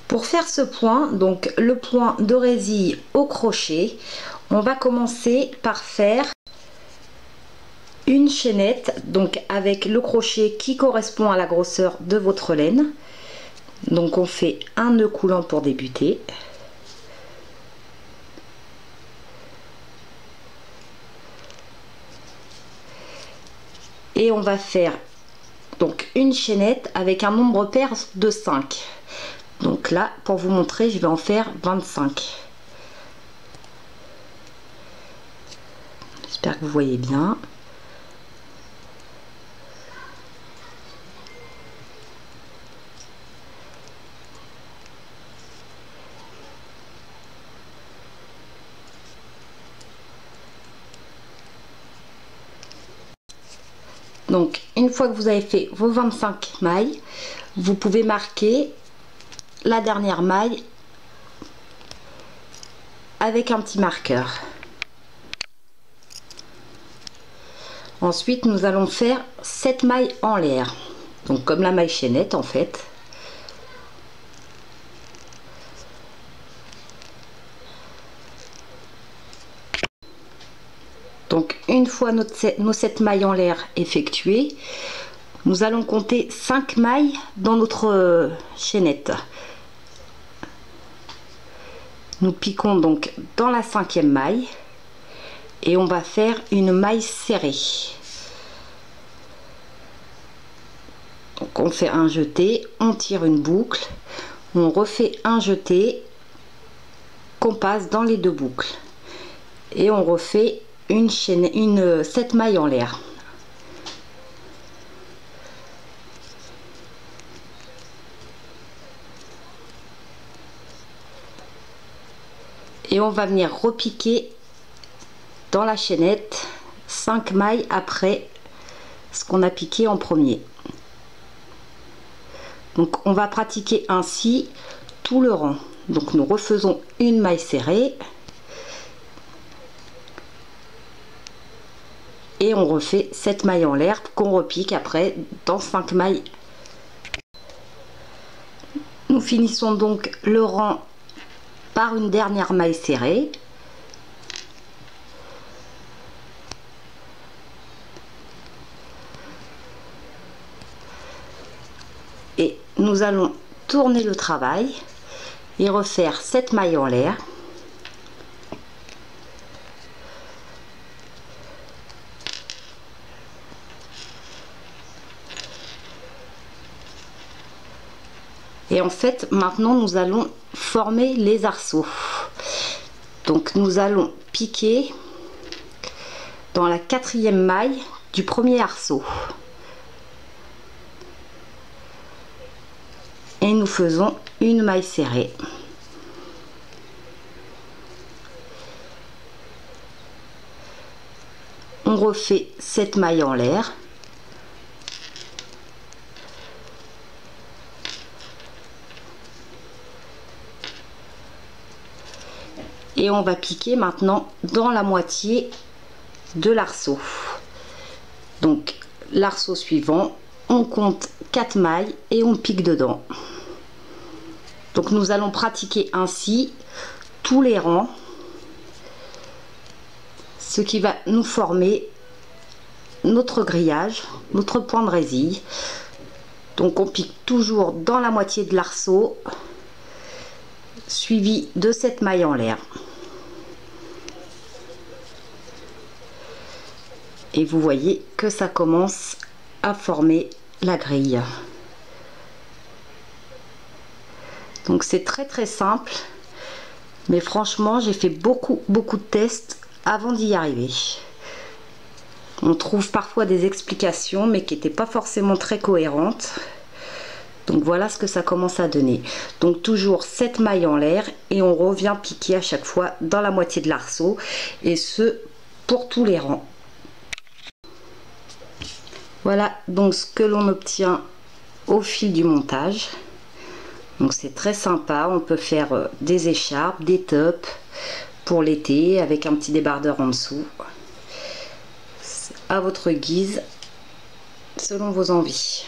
Pour faire ce point, donc le point de résille au crochet, on va commencer par faire une chaînette, donc avec le crochet qui correspond à la grosseur de votre laine. Donc on fait un nœud coulant pour débuter. Et on va faire donc une chaînette avec un nombre pair de 5. Donc là, pour vous montrer, je vais en faire 25. J'espère que vous voyez bien. Donc une fois que vous avez fait vos 25 mailles, vous pouvez marquer la dernière maille avec un petit marqueur. Ensuite nous allons faire 7 mailles en l'air, donc comme la maille chaînette en fait. Donc une fois nos 7 mailles en l'air effectuées, nous allons compter 5 mailles dans notre chaînette. Nous piquons donc dans la 5e maille et on va faire une maille serrée. Donc on fait un jeté, on tire une boucle, on refait un jeté, qu'on passe dans les deux boucles et on refait une chaîne, 7 mailles en l'air. Et on va venir repiquer dans la chaînette 5 mailles après ce qu'on a piqué en premier. Donc on va pratiquer ainsi tout le rang. Donc nous refaisons une maille serrée et on refait 7 mailles en l'air qu'on repique après dans 5 mailles. Nous finissons donc le rang par une dernière maille serrée. Et nous allons tourner le travail et refaire 7 mailles en l'air. Et en fait, maintenant, nous allons former les arceaux. Donc, nous allons piquer dans la 4e maille du premier arceau. Et nous faisons une maille serrée. On refait 7 mailles en l'air. Et on va piquer maintenant dans la moitié de l'arceau. Donc l'arceau suivant, on compte 4 mailles et on pique dedans. Donc nous allons pratiquer ainsi tous les rangs, ce qui va nous former notre grillage, notre point de résille. Donc on pique toujours dans la moitié de l'arceau, suivi de 7 mailles en l'air. Et vous voyez que ça commence à former la grille. Donc c'est très simple, mais franchement j'ai fait beaucoup de tests avant d'y arriver. On trouve parfois des explications mais qui n'étaient pas forcément très cohérentes. Donc voilà ce que ça commence à donner. Donc toujours 7 mailles en l'air et on revient piquer à chaque fois dans la moitié de l'arceau, et ce pour tous les rangs. Voilà donc ce que l'on obtient au fil du montage. Donc c'est très sympa, on peut faire des écharpes, des tops pour l'été avec un petit débardeur en dessous, à votre guise selon vos envies.